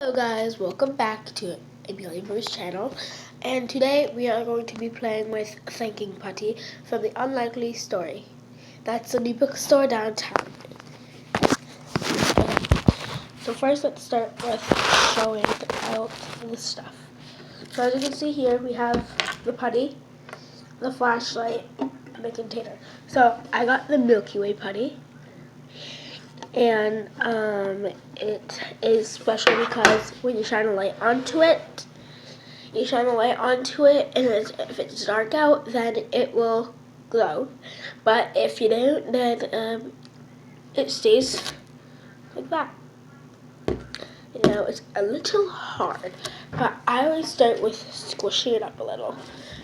Hello guys, welcome back to Amelia's channel, and today we are going to be playing with Thinking Putty from the Unlikely Story. That's a new bookstore downtown. So first let's start with showing out the stuff. So as you can see here, we have the putty, the flashlight, and the container. So I got the Milky Way putty. And it is special because when you shine a light onto it, and if it's dark out, then it will glow. But if you don't, then it stays like that. You know, it's a little hard, but I always start with squishing it up a little,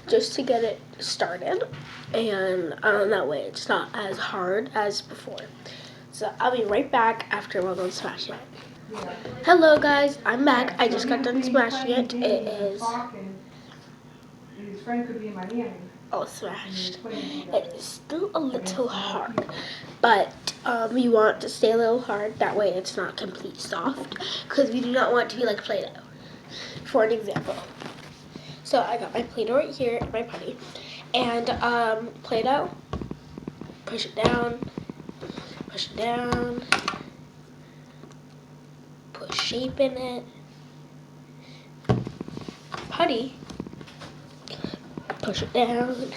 just to get it started, and that way it's not as hard as before. So I'll be right back after we're done smashing it. Yeah. Hello guys, I'm back. I just got done smashing it. It is all smashed. It is still a little hard, but you want to stay a little hard. That way it's not completely soft, because we do not want it to be like Play-Doh. For an example. So I got my Play-Doh right here and my putty. And Play-Doh, push it down. Push it down, put shape in it. Putty, push it down,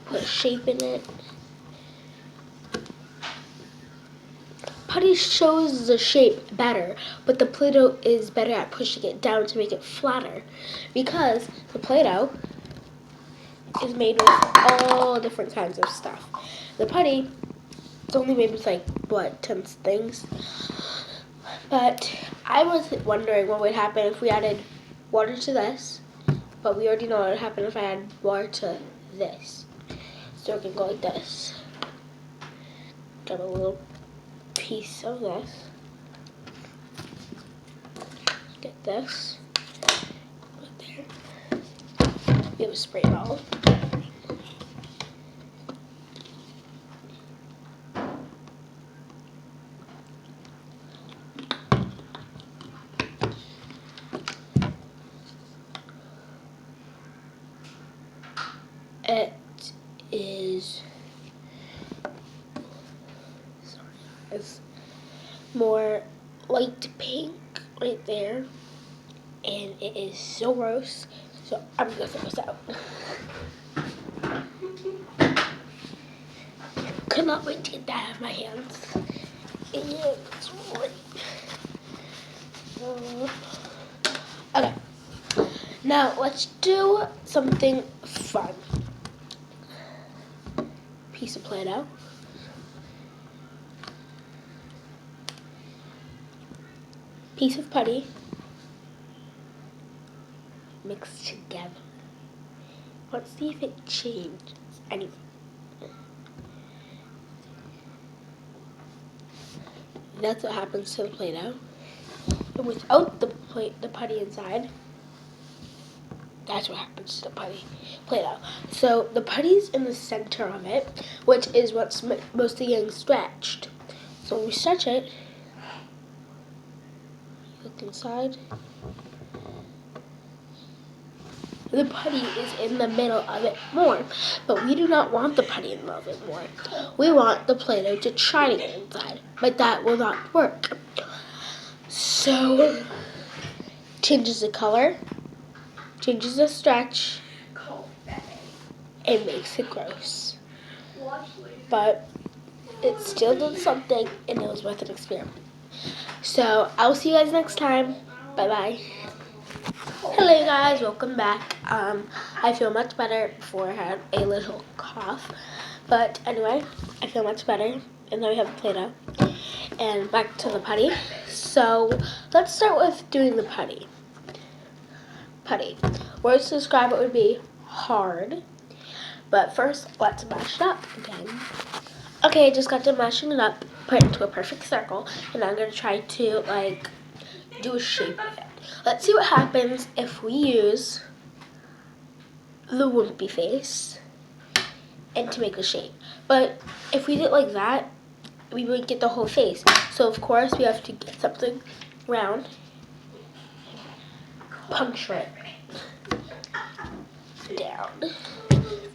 put shape in it. Putty shows the shape better, but the Play-Doh is better at pushing it down to make it flatter, because the Play-Doh is made with all different kinds of stuff. The putty is only made with 10 things. But I was wondering what would happen if we added water to this, but we already know what would happen if I add water to this. So it can go like this. Got a little piece of this. Get this. Right there. We have a spray bottle. It is it's more light pink right there, and it is so gross, so I'm gonna throw this out. Could not wait to get that out of my hands. And it's okay, now let's do something fun. Piece of Play-Doh. Piece of putty. Mixed together. Let's see if it changes anything. That's what happens to the Play-Doh. And without the putty inside, that's what happens to the Play-Doh. So the putty's in the center of it, which is what's mostly getting stretched. So when we stretch it, look inside. The putty is in the middle of it more, but we do not want the putty in the middle of it more. We want the Play-Doh to try to get inside, but that will not work. So, changes the color, changes the stretch, and makes it gross. But it still did something, and it was worth an experiment. So, I'll see you guys next time. Bye-bye. Hello guys, welcome back. I feel much better. Before I had a little cough, but anyway, I feel much better. And then we have the Play-Doh, and back to the putty. So let's start with doing the putty. Words to describe it would be hard, but first let's mash it up again. Okay, I just got to mashing it up, put it into a perfect circle, and I'm gonna try to do a shape with it. Let's see what happens if we use the wimpy face and to make a shape. But if we did it like that, we wouldn't get the whole face. So of course we have to get something round, puncture it down.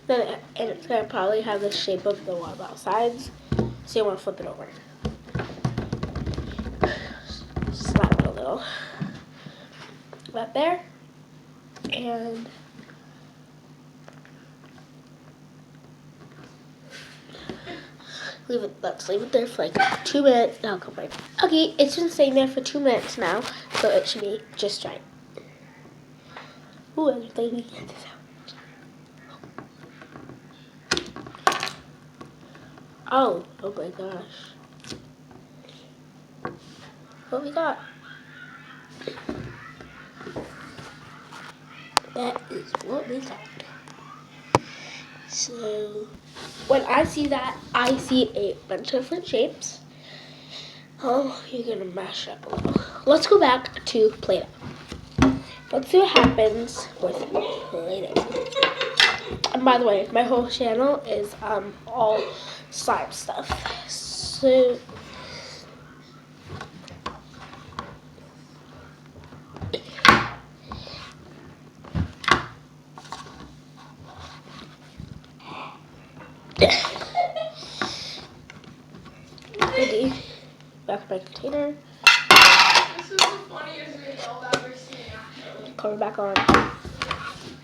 Then and it's gonna probably have the shape of the watermelon sides. So you want to flip it over. Slap it a little. Right there. And let's leave it there for like 2 minutes. Now I'll come right back. Okay, it's been staying there for 2 minutes now, so it should be just right. Ooh, I was thinking get this out. Oh my gosh. What we got? That is what we got. So when I see that, I see a bunch of different shapes. Oh, you're gonna mash up a little. Let's go back to Play-Doh. Let's see what happens with Play-Doh. And by the way, my whole channel is all slime stuff. So ready. Back in my container. This is the funniest result I've ever seen, actually. Cover back on.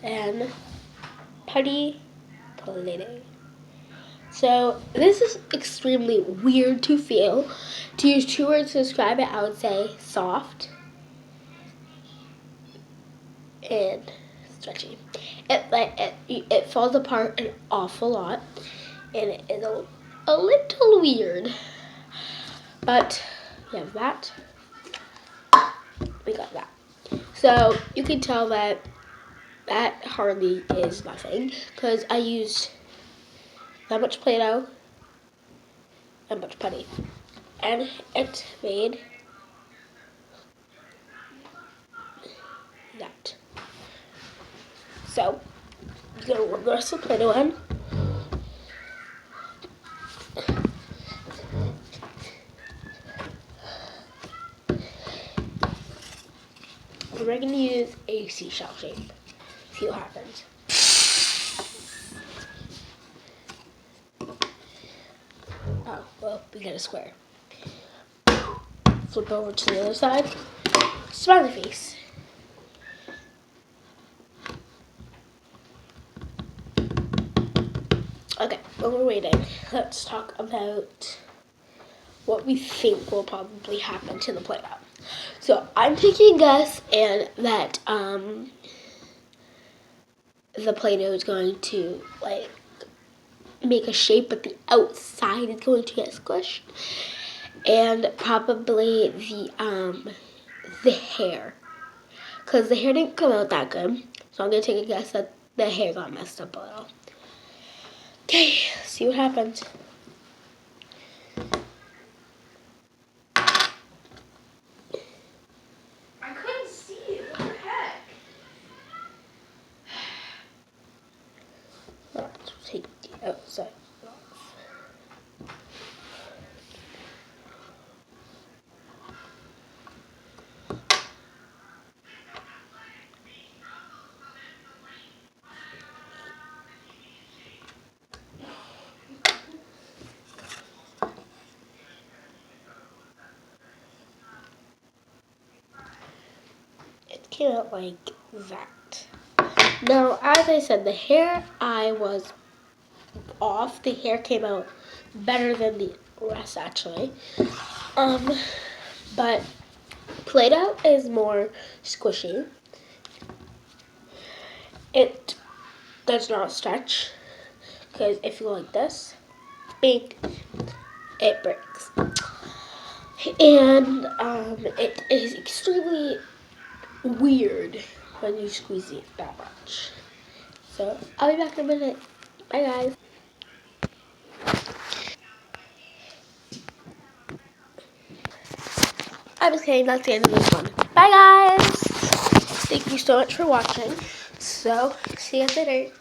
And putty Play-Doh. So this is extremely weird to feel. To use 2 words to describe it, I would say soft and stretchy. It falls apart an awful lot, and it is a little weird. But we have that. We got that. So you can tell that hardly is nothing because I used that much Play-Doh and much putty, and it made that. So you're gonna rub the rest of the Play-Doh in. We're gonna use a seashell shape. See what happens. Oh, well, we got a square. Flip over to the other side. Smiley face. Okay, while we're waiting, let's talk about what we think will probably happen to the Play-Doh. So I'm taking a guess, and that the Play-Doh is going to like make a shape, but the outside is going to get squished, and probably the hair, because the hair didn't come out that good. So I'm gonna take a guess that the hair got messed up a little. Okay, see what happens. I couldn't see it. What the heck? Let's take the outside off. It came out like that. Now, as I said, the hair I was off. The hair came out better than the rest, actually. But Play-Doh is more squishy. It does not stretch, because if you go like this, big, it breaks. And it is extremely weird when you squeeze it that much. So I'll be back in a minute. Bye, guys. I'm just kidding, that's the end of this one. Bye, guys. Thank you so much for watching. So, see you guys later.